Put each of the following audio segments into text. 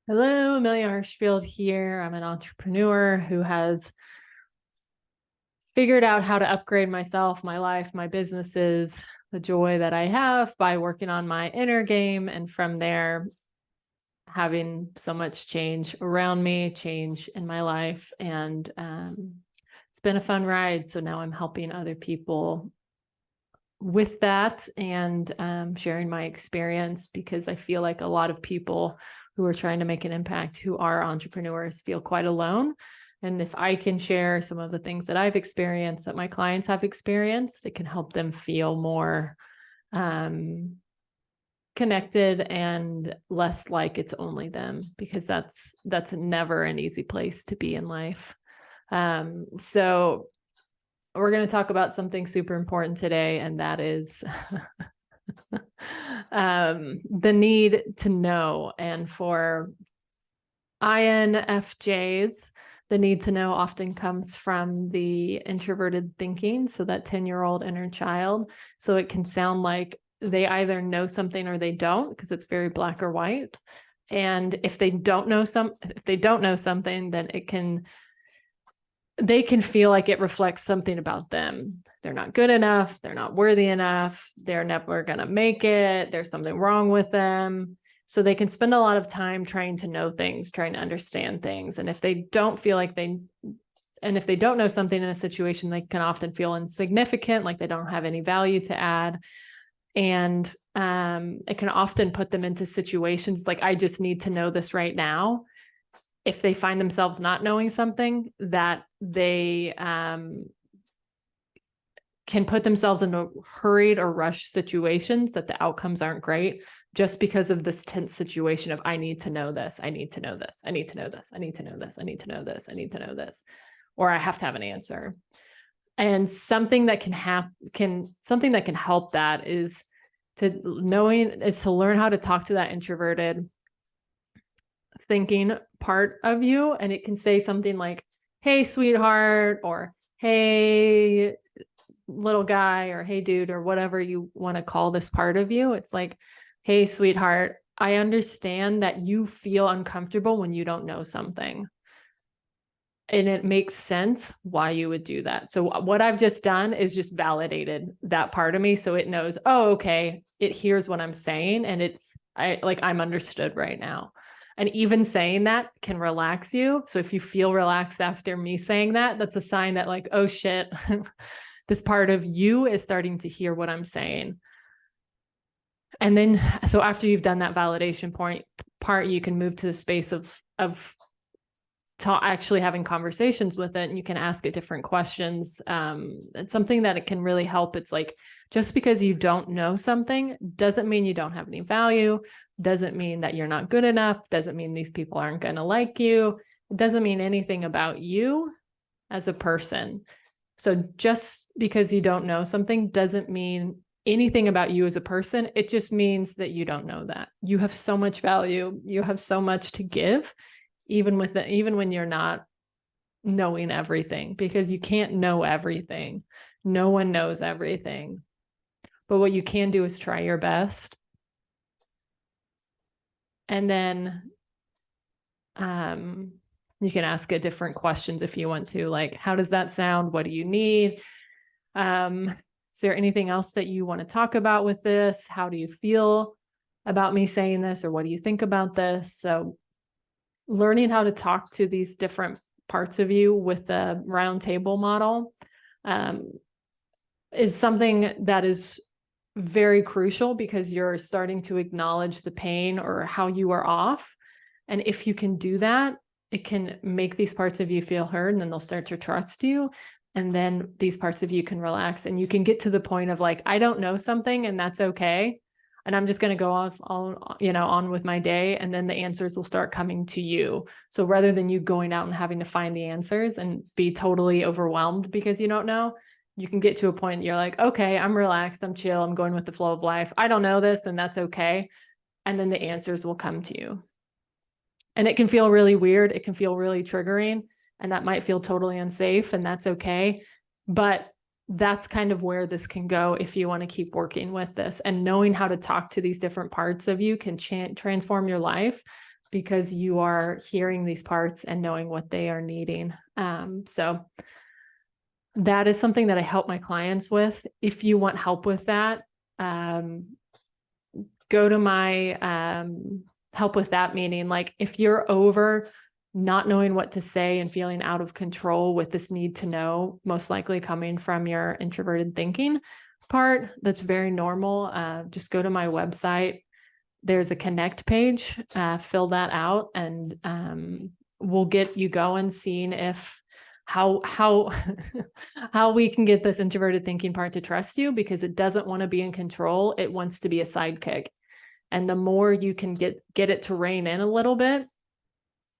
Hello, Amelia Hirschfield here. I'm an entrepreneur who has figured out how to upgrade myself, my life, my businesses, the joy that I have by working on my inner game. And from there, having so much change around me, change in my life. And it's been a fun ride. So now I'm helping other people with that and sharing my experience, because I feel like a lot of people who are trying to make an impact, who are entrepreneurs, feel quite alone. And if I can share some of the things that I've experienced, that my clients have experienced, it can help them feel more connected and less like it's only them, because that's never an easy place to be in life. So we're going to talk about something super important today, and that is the need to know. And for INFJs, the need to know often comes from the introverted thinking, so that 10-year-old inner child. So it can sound like they either know something or they don't, because it's very black or white. And if they don't know something, then they can feel like it reflects something about them. They're not good enough. They're not worthy enough. They're never going to make it. There's something wrong with them. So they can spend a lot of time trying to know things, trying to understand things. And if they don't know something in a situation, they can often feel insignificant, like they don't have any value to add. And it can often put them into situations like, I just need to know this right now. If they find themselves not knowing something, that they can put themselves into hurried or rushed situations that the outcomes aren't great, just because of this tense situation of, I need to know this, I need to know this, I need to know this, I need to know this, I need to know this, I need to know this, or I have to have an answer. And something that can help that is to learn how to talk to that introverted thinking part of you. And it can say something like, hey, sweetheart, or hey, little guy, or hey, dude, or whatever you want to call this part of you. It's like, hey, sweetheart, I understand that you feel uncomfortable when you don't know something. And it makes sense why you would do that. So what I've just done is just validated that part of me. So it knows, oh, okay, it hears what I'm saying. And I'm understood right now. And even saying that can relax you. So if you feel relaxed after me saying that, that's a sign that, like, oh shit, this part of you is starting to hear what I'm saying. And then, so after you've done that validation part, you can move to the space of actually having conversations with it, and you can ask it different questions. It's something that it can really help. It's like, just because you don't know something doesn't mean you don't have any value, doesn't mean that you're not good enough, doesn't mean these people aren't going to like you. It doesn't mean anything about you as a person. So just because you don't know something doesn't mean anything about you as a person. It just means that you don't know that. You have so much value. You have so much to give, even when you're not knowing everything, because you can't know everything. No one knows everything. But what you can do is try your best. And then you can ask it different questions if you want to, like, how does that sound? What do you need? Is there anything else that you want to talk about with this? How do you feel about me saying this? Or what do you think about this? So learning how to talk to these different parts of you with the round table model is something that is very crucial, because you're starting to acknowledge the pain or how you are off. And if you can do that, it can make these parts of you feel heard, and then they'll start to trust you. And then these parts of you can relax, and you can get to the point of, like, I don't know something, and that's okay. And I'm just going to go on with my day. And then the answers will start coming to you. So rather than you going out and having to find the answers and be totally overwhelmed because you don't know, you can get to a point you're like, okay, I'm relaxed, I'm chill, I'm going with the flow of life. I don't know this, and that's okay. And then the answers will come to you. And it can feel really weird. It can feel really triggering, and that might feel totally unsafe, and that's okay. But that's kind of where this can go if you want to keep working with this. And knowing how to talk to these different parts of you can transform your life because you are hearing these parts and knowing what they are needing. So that is something that I help my clients with. If you want help with that, go to my help with that meeting. Like if you're over not knowing what to say and feeling out of control with this need to know, most likely coming from your introverted thinking part, that's very normal. Just go to my website. There's a connect page, fill that out, and we'll get you going, seeing if how how we can get this introverted thinking part to trust you, because it doesn't want to be in control. It wants to be a sidekick. And the more you can get it to rein in a little bit,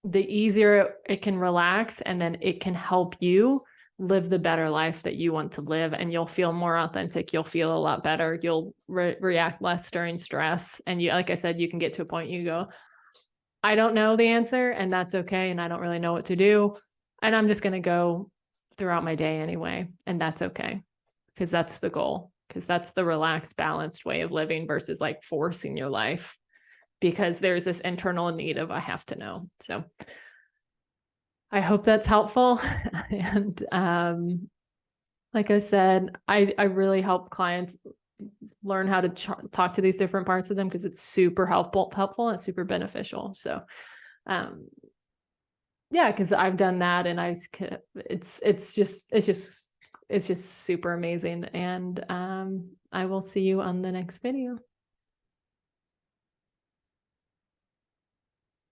the easier it can relax, and then it can help you live the better life that you want to live. And you'll feel more authentic. You'll feel a lot better. You'll react less during stress. And you, like I said, you can get to a point you go, I don't know the answer, and that's okay. And I don't really know what to do. And I'm just going to go throughout my day anyway. And that's okay, because that's the goal, because that's the relaxed, balanced way of living versus like forcing your life, because there's this internal need of, I have to know. So I hope that's helpful. And like I said, I really help clients learn how to talk to these different parts of them, because it's super helpful and super beneficial. So yeah, because I've done that, and it's just super amazing. And I will see you on the next video.